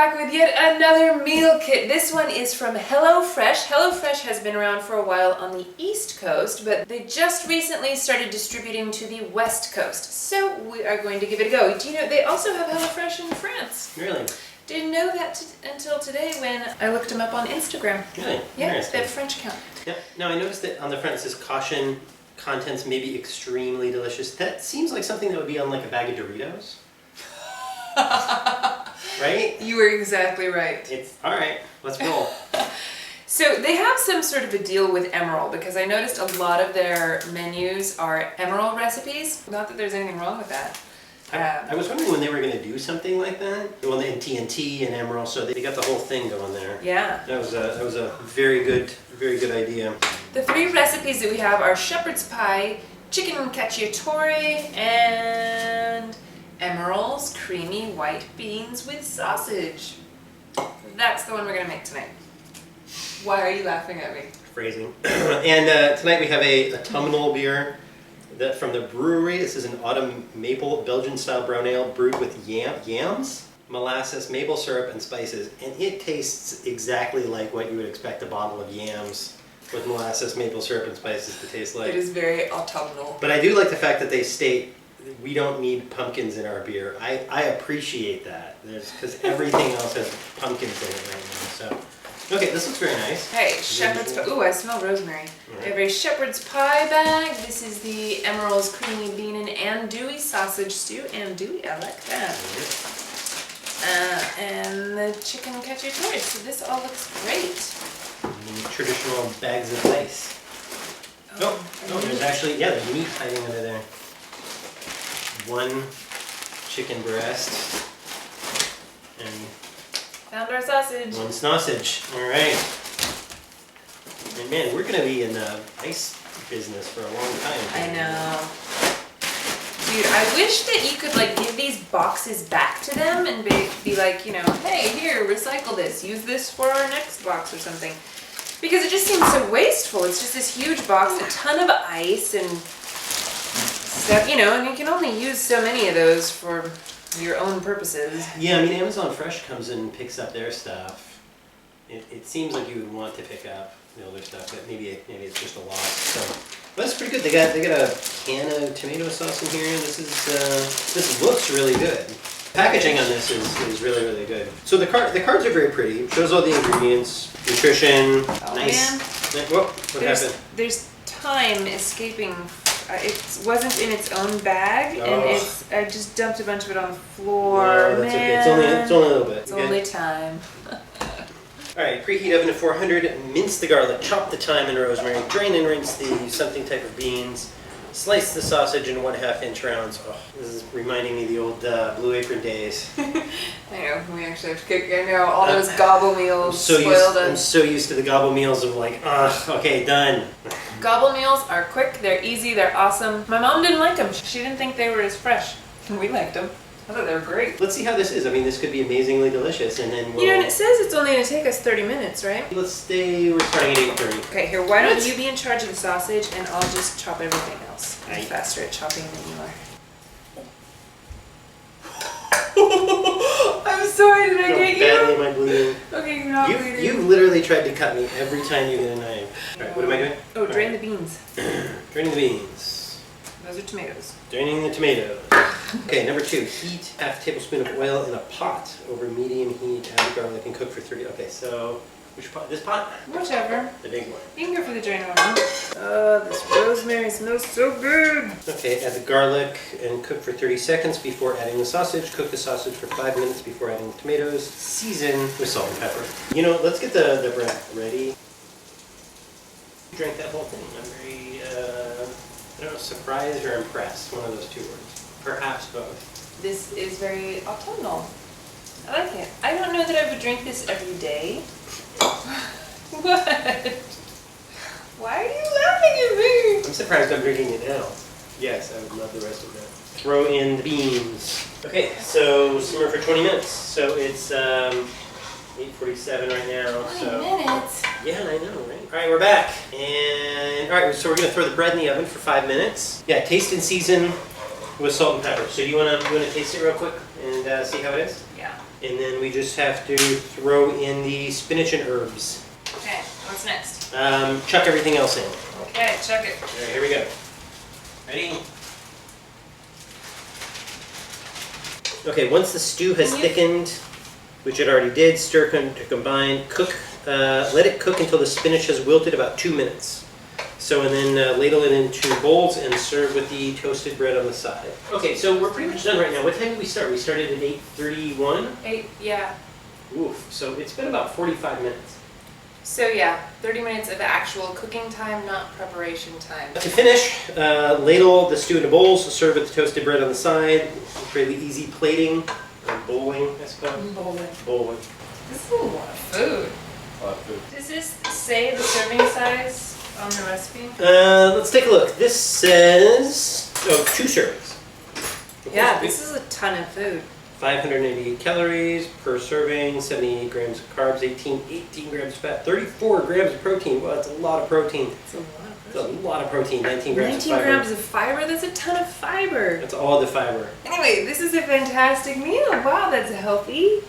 back with yet another meal kit. This one is from HelloFresh. HelloFresh has been around for a while on the East Coast, but they just recently started distributing to the West Coast. So we are going to give it a go. Do you know, they also have HelloFresh in France. Really? Didn't know that until today when I looked them up on Instagram. Really? Yeah, they have a French account. Yeah. Now I noticed that on the front it says caution, contents may be extremely delicious. That seems like something that would be on like a bag of Doritos. Right? You were exactly right. It's all right. Let's roll. So they have some sort of a deal with Emeril because I noticed a lot of their menus are Emeril recipes. Not that there's anything wrong with that. I was wondering when they were going to do something like that. Well, in TNT and Emeril, so they got the whole thing going there. Yeah. That was a very good idea. The three recipes that we have are shepherd's pie, chicken cacciatore, and Emeril's creamy white beans with sausage. That's the one we're going to make tonight. Why are you laughing at me? Phrasing. And tonight we have a autumnal beer from the brewery. This is an autumn maple Belgian-style brown ale brewed with yams, molasses, maple syrup, and spices. And it tastes exactly like what you would expect a bottle of yams with molasses, maple syrup, and spices to taste like. It is very autumnal. But I do like the fact that they state we don't need pumpkins in our beer. I appreciate that, because everything else has pumpkins in it right now. So, okay, this looks very nice. Hey, shepherd's pie. Ooh, I smell rosemary. We have a shepherd's pie bag. This is the Emeril's creamy bean and andouille sausage stew. Andouille, I like that. And the chicken cacciatore. So this all looks great. The traditional bags of rice. Oh, there's actually, there's meat hiding under there. One chicken breast and found our sausage. One sausage. All right. And man, we're gonna be in the ice business for a long time. I know. Dude, I wish that you could like give these boxes back to them and be like, you know, hey, here, recycle this. Use this for our next box or something. Because it just seems so wasteful. It's just this huge box, a ton of ice and stuff, you know, and you can only use so many of those for your own purposes. Yeah, I mean, Amazon Fresh comes in and picks up their stuff. It seems like you would want to pick up their stuff, but maybe it's just a loss. So, well, that's pretty good. They got a can of tomato sauce in here. This looks really good. Packaging on this is really good. So the cards are very pretty. It shows all the ingredients, nutrition. Oh, nice. Man. Whoa, what happened? There's time escaping. It wasn't in its own bag, and I just dumped a bunch of it on the floor. No, that's okay. It's only a little bit. It's only time. All right, preheat oven to 400. Mince the garlic, chop the thyme and rosemary, drain and rinse the something type of beans. Slice the sausage in 1/2 inch rounds. Oh, this is reminding me of the old Blue Apron days. I know, we actually have to cook, I know, all those gobble meals I'm so used to the gobble meals of like, okay, done. Gobble meals are quick, they're easy, they're awesome. My mom didn't like them. She didn't think they were as fresh. We liked them. I thought they were great. Let's see how this is. I mean, this could be amazingly delicious, and then You know, and it says it's only going to take us 30 minutes, right? We're starting at 8:30. Okay, here, why don't you be in charge of the sausage, and I'll just chop everything else. I'm faster at chopping than you are. I'm sorry, did I get you? Badly am I bleeding? Okay, you're not bleeding. You've literally tried to cut me every time you get a knife. All right, what am I doing? Oh, drain the beans. Draining the beans. Those are tomatoes. Draining the tomatoes. Okay, number 2, heat 1/2 tablespoon of oil in a pot over medium heat. Add the garlic and cook for 30. Okay, so which pot? This pot? Whichever. The big one. You can go for the drain one. Oh, this rosemary smells so good. Okay, add the garlic and cook for 30 seconds before adding the sausage. Cook the sausage for 5 minutes before adding the tomatoes. Season with salt and pepper. You know, let's get the bread ready. Drank that whole thing. I'm very, I don't know, surprised or impressed. One of those two words. Perhaps both. This is very autumnal. I like it. I don't know that I would drink this every day. What? Why are you laughing at me? I'm surprised I'm drinking it now. Yes, I would love the rest of that. Throw in the beans. Okay, so simmer for 20 minutes. So it's 8:47 right now. 20 minutes? Yeah, I know, right? All right, we're back. And all right, so we're gonna throw the bread in the oven for 5 minutes. Yeah, taste and season with salt and pepper. So do you wanna taste it real quick and see how it is? Yeah. And then we just have to throw in the spinach and herbs. Okay, what's next? Chuck everything else in. Okay, chuck it. All right, here we go. Ready? Okay, once the stew has thickened, which it already did, stir to combine, cook. Let it cook until the spinach has wilted, about 2 minutes. So, and then ladle it into bowls and serve with the toasted bread on the side. Okay, so we're pretty much done right now. What time did we start? We started at 8:31? 8, yeah. Oof, so it's been about 45 minutes. So yeah, 30 minutes of actual cooking time, not preparation time. To finish, ladle the stew into bowls, serve with the toasted bread on the side. Really easy plating, or bowling, I suppose. Bowling. This is a lot of food. A lot of food. Does this say the serving size on the recipe? Let's take a look. This says, 2 servings. Yeah, this is a ton of food. 588 calories per serving, 78 grams of carbs, 18 grams of fat, 34 grams of protein. Wow, that's a lot of protein. It's a lot of That's a protein. lot of protein. 19 grams 19 of fiber. grams of fiber? That's a ton of fiber. That's all the fiber. Anyway, this is a fantastic meal. Wow, that's healthy.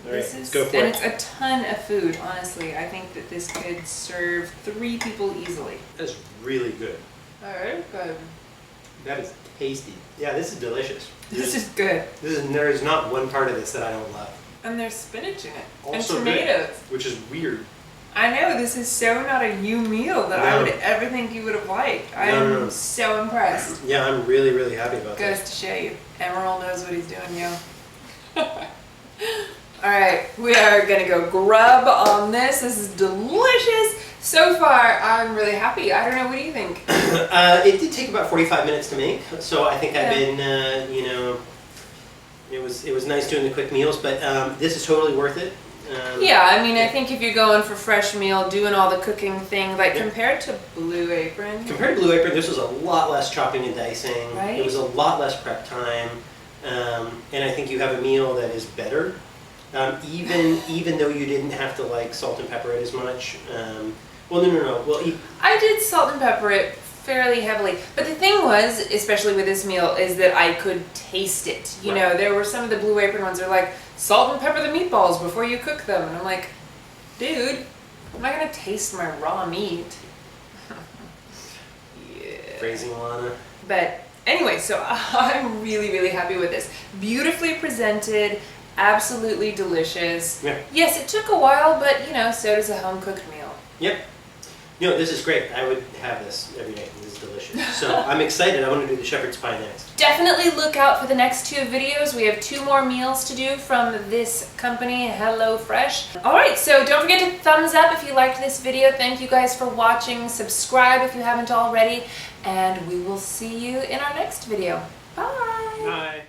All right, This let's is, go for and it. it's a ton of food, honestly. I think that this could serve 3 people easily. That's really good. Alright, good. That is tasty. Yeah, this is delicious. This is good. There is not one part of this that I don't love. And there's spinach in it. Also and good. tomatoes. Which is weird. I know, this is so not a you meal that I No. would ever think you would have liked. I No, am no, no. so impressed. Yeah, I'm really, really happy about Goes this. to show you. Emeril knows what he's doing, yo. Alright, we are gonna go grub on this. This is delicious. So far, I'm really happy. I don't know, what do you think? It did take about 45 minutes to make, so I think I've Yeah. been, it was nice doing the quick meals, but this is totally worth it. Yeah, I mean, I think if you're going for fresh meal, doing all the cooking thing, like Yeah. compared to Blue Apron. Compared to Blue Apron, this was a lot less chopping and dicing. Right? It was a lot less prep time, and I think you have a meal that is better. Even though you didn't have to like salt and pepper it as much. Well, no. Well, I did salt and pepper it fairly heavily, but the thing was, especially with this meal, is that I could taste it. You know, there were some of the Blue Apron ones that are like, salt and pepper the meatballs before you cook them, and I'm like, dude, I'm not gonna taste my raw meat. Yeah. phrasing, Lana. But anyway, so I'm really, really happy with this. Beautifully presented, absolutely delicious. Yeah. Yes, it took a while, but you know, so does a home-cooked meal. Yep. This is great. I would have this every day. This is delicious. So I'm excited. I want to do the shepherd's pie next. Definitely look out for the next 2 videos. We have 2 more meals to do from this company, HelloFresh. Alright, so don't forget to thumbs up if you liked this video. Thank you guys for watching. Subscribe if you haven't already. And we will see you in our next video. Bye! Bye.